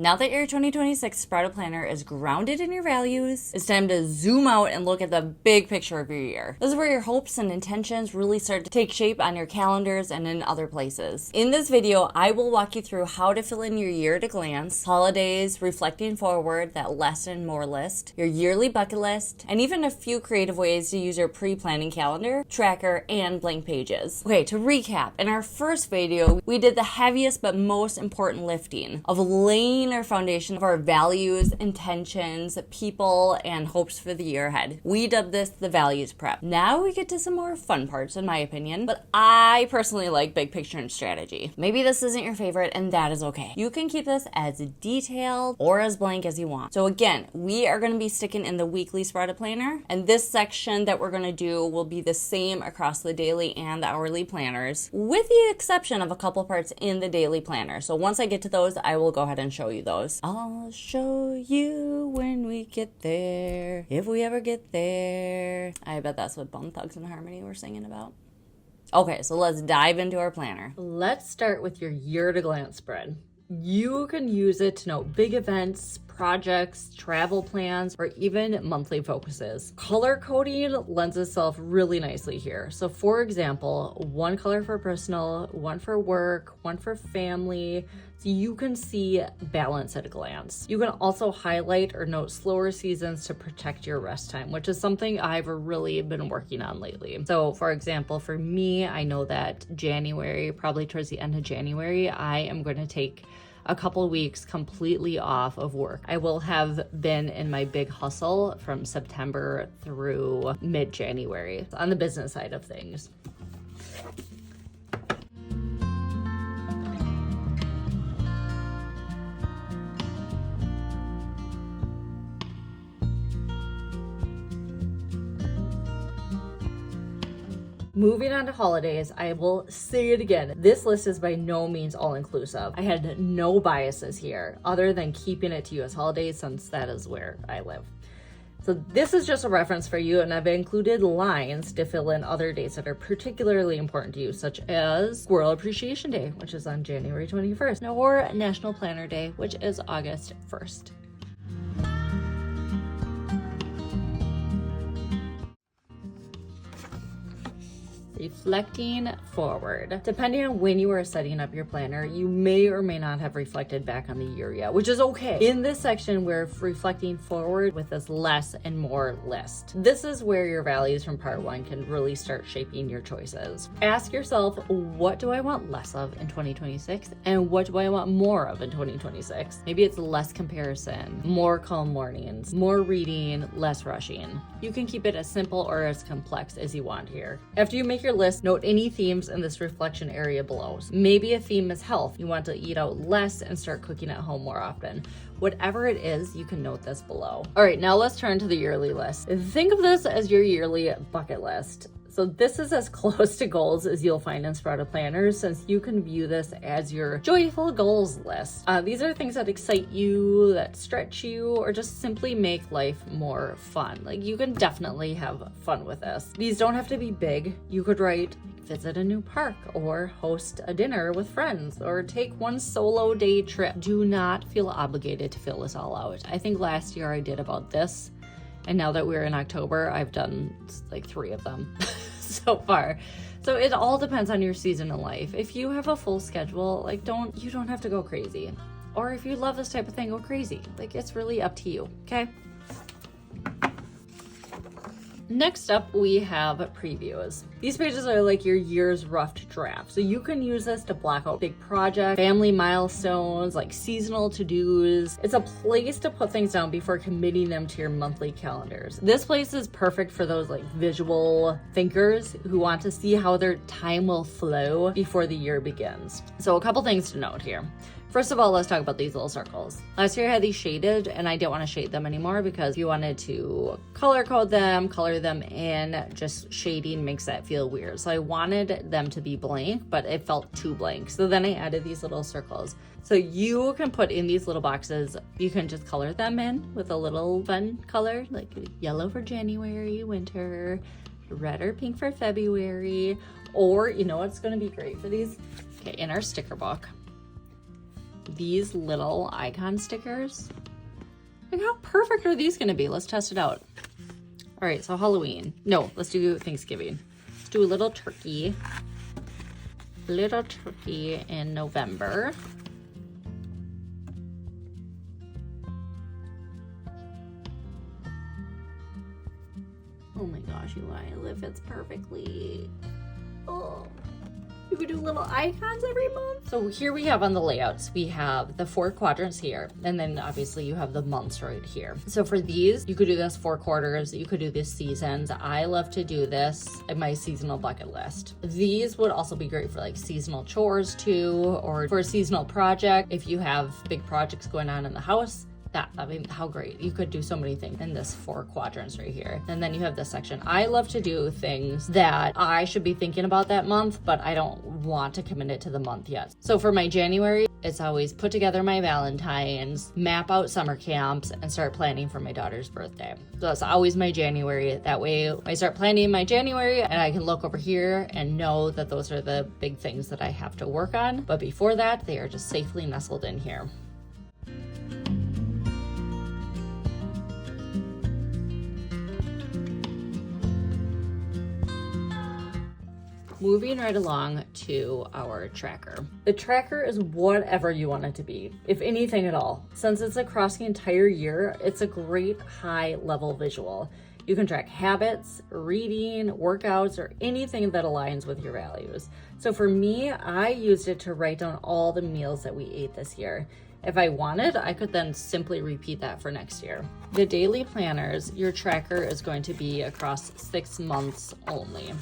Now that your 2026 Sprout Planner is grounded in your values, it's time to zoom out and look at the big picture of your year. This is where your hopes and intentions really start to take shape on your calendars and in other places. In this video, I will walk you through how to fill in your year at a glance, holidays, reflecting forward, that less and more list, your yearly bucket list, and even a few creative ways to use your pre-planning calendar, tracker, and blank pages. Okay, to recap, in our first video, we did the heaviest but most important lifting of laying our foundation of our values, intentions, people, and hopes for the year ahead. We dubbed this the values prep. Now we get to some more fun parts, in my opinion, but I personally like big picture and strategy. Maybe this isn't your favorite, and that is okay. You can keep this as detailed or as blank as you want. So again, we are going to be sticking in the weekly Sprouted Planner, and this section that we're going to do will be the same across the daily and the hourly planners, with the exception of a couple parts in the daily planner. So once I get to those, I will go ahead and show you those. I'll show you when we get there, if we ever get there. I bet that's what Bone Thugs and Harmony were singing about. Okay, so let's dive into our planner. Let's start with your year at a glance spread. You can use it to note big events, projects, travel plans, or even monthly focuses. Color coding lends itself really nicely here. So for example, one color for personal, one for work, one for family, so you can see balance at a glance. You can also highlight or note slower seasons to protect your rest time, which is something I've really been working on lately. So for example, for me, I know that January, probably towards the end of January, I am going to take a couple of weeks completely off of work. I will have been in my big hustle from September through mid-January on the business side of things. Moving on to holidays, I will say it again. This list is by no means all-inclusive. I had no biases here other than keeping it to US holidays since that is where I live. So this is just a reference for you, and I've included lines to fill in other dates that are particularly important to you, such as Squirrel Appreciation Day, which is on January 21st, or National Planner Day, which is August 1st. Reflecting forward. Depending on when you are setting up your planner, you may or may not have reflected back on the year yet, which is okay. In this section, we're reflecting forward with this less and more list. This is where your values from part one can really start shaping your choices. Ask yourself, what do I want less of in 2026? And what do I want more of in 2026? Maybe it's less comparison, more calm mornings, more reading, less rushing. You can keep it as simple or as complex as you want here. After you make your list, note any themes in this reflection area below. Maybe a theme is health. You want to eat out less and start cooking at home more often. Whatever it is, you can note this below. All right, now let's turn to the yearly list. Think of this as your yearly bucket list. So this is as close to goals as you'll find in Sprouted Planners, since you can view this as your joyful goals list. These are things that excite you, that stretch you, or just simply make life more fun. Like, you can definitely have fun with this. These don't have to be big. You could write visit a new park, or host a dinner with friends, or take one solo day trip. Do not feel obligated to fill this all out. I think last year I did about this, and now that we're in October, I've done like 3 of them so far. So it all depends on your season in life. If you have a full schedule, like you don't have to go crazy. Or if you love this type of thing, go crazy. Like, it's really up to you, okay? Next up, we have previews. These pages are like your year's rough draft. So you can use this to block out big projects, family milestones, like seasonal to-dos. It's a place to put things down before committing them to your monthly calendars. This place is perfect for those like visual thinkers who want to see how their time will flow before the year begins. So a couple things to note here. First of all, let's talk about these little circles. Last year I had these shaded, and I didn't want to shade them anymore because if you wanted to color code them, color them in, just shading makes that feel weird. So I wanted them to be blank, but it felt too blank. So then I added these little circles. So you can put in these little boxes, you can just color them in with a little fun color, like yellow for January, winter, red or pink for February, or you know what's going to be great for these? Okay, in our sticker book, these little icon stickers. Like, how perfect are these gonna be? Let's test it out. All right, so Halloween. No, let's do Thanksgiving. Let's do a little turkey. Little turkey in November. Oh my gosh, you guys, it fits perfectly. Oh. You could do little icons every month. So here we have on the layouts, we have the 4 quadrants here, and then obviously you have the months right here. So for these, you could do this 4 quarters, you could do this seasons. I love to do this in my seasonal bucket list. These would also be great for like seasonal chores too, or for a seasonal project. If you have big projects going on in the house, I mean, how great. You could do so many things in this 4 quadrants right here. And then you have this section. I love to do things that I should be thinking about that month, but I don't want to commit it to the month yet. So for my January, it's always put together my Valentine's, map out summer camps, and start planning for my daughter's birthday. So that's always my January. That way I start planning my January and I can look over here and know that those are the big things that I have to work on. But before that, they are just safely nestled in here. Moving right along to our tracker. The tracker is whatever you want it to be, if anything at all. Since it's across the entire year, it's a great high-level visual. You can track habits, reading, workouts, or anything that aligns with your values. So for me, I used it to write down all the meals that we ate this year. If I wanted, I could then simply repeat that for next year. The daily planners, your tracker is going to be across 6 months only.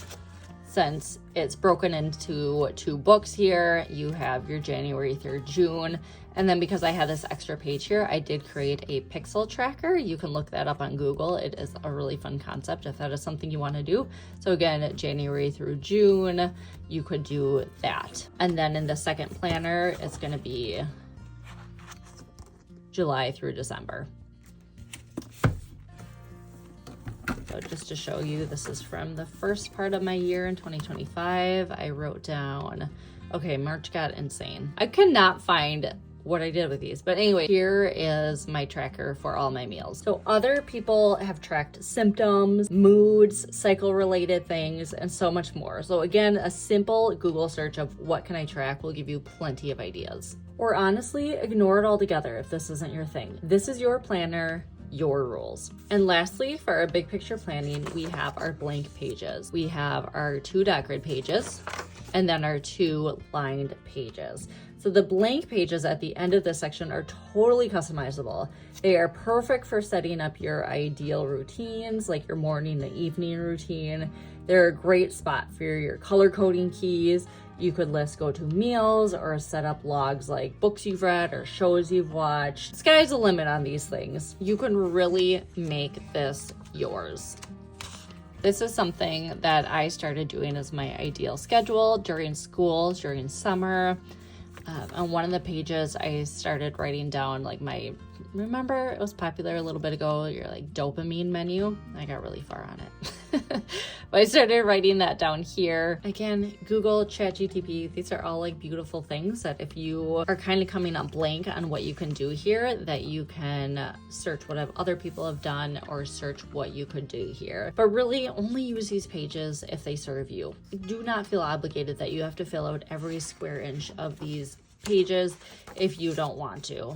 Since it's broken into 2 books here, you have your January through June. And then because I had this extra page here, I did create a pixel tracker. You can look that up on Google. It is a really fun concept if that is something you want to do. So again, January through June, you could do that. And then in the second planner, it's going to be July through December. So just to show you, this is from the first part of my year in 2025. I wrote down, okay, March got insane. I could not find what I did with these, but anyway, here is my tracker for all my meals. So other people have tracked symptoms, moods, cycle related things, and so much more. So again, a simple Google search of what can I track will give you plenty of ideas. Or honestly, ignore it altogether if this isn't your thing. This is your planner, your rules. And lastly, for our big picture planning, we have our blank pages. We have our 2 dot grid pages and then our 2 lined pages. So the blank pages at the end of this section are totally customizable. They are perfect for setting up your ideal routines, like your morning and evening routine. They're a great spot for your color coding keys. You could list go-to meals or set up logs like books you've read or shows you've watched. Sky's the limit on these things. You can really make this yours. This is something that I started doing as my ideal schedule during school, during summer. On one of the pages, I started writing down like remember it was popular a little bit ago, your like dopamine menu? I got really far on it. But I started writing that down here. Again, Google, ChatGPT, these are all like beautiful things that if you are kind of coming up blank on what you can do here, that you can search what other people have done or search what you could do here. But really only use these pages if they serve you. Do not feel obligated that you have to fill out every square inch of these pages if you don't want to.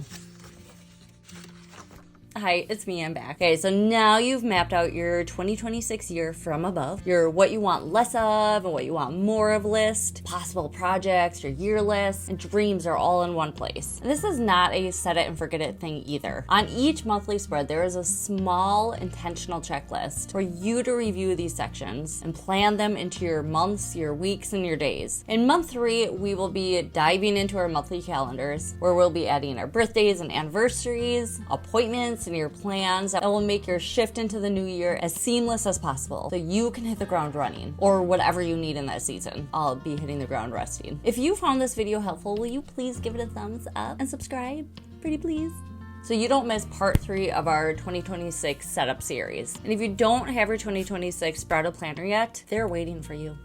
Hi, it's me, I'm back. Okay, so now you've mapped out your 2026 year from above, your what you want less of and what you want more of list, possible projects, your year lists, and dreams are all in one place. And this is not a set it and forget it thing either. On each monthly spread, there is a small intentional checklist for you to review these sections and plan them into your months, your weeks, and your days. In month 3, we will be diving into our monthly calendars, where we'll be adding our birthdays and anniversaries, appointments, and your plans that will make your shift into the new year as seamless as possible so you can hit the ground running or whatever you need in that season. I'll be hitting the ground resting. If you found this video helpful, will you please give it a thumbs up and subscribe? Pretty please. So you don't miss part 3 of our 2026 setup series. And if you don't have your 2026 Sprouted Planner yet, they're waiting for you.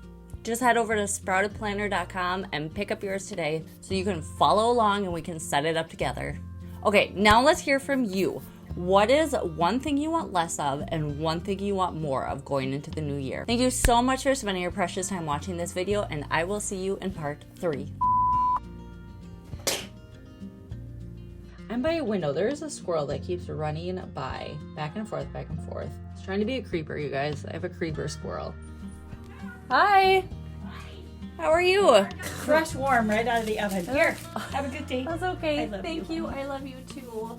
Just head over to sproutedplanner.com and pick up yours today so you can follow along and we can set it up together. Okay, now let's hear from you. What is one thing you want less of and one thing you want more of going into the new year? Thank you so much for spending your precious time watching this video, and I will see you in part 3. I'm by a window. There is a squirrel that keeps running by, back and forth, back and forth. It's trying to be a creeper, you guys. I have a creeper squirrel. Hi. How are you? Fresh, warm, right out of the oven. Here, have a good day. That's okay. I love Thank you. you. I love you too.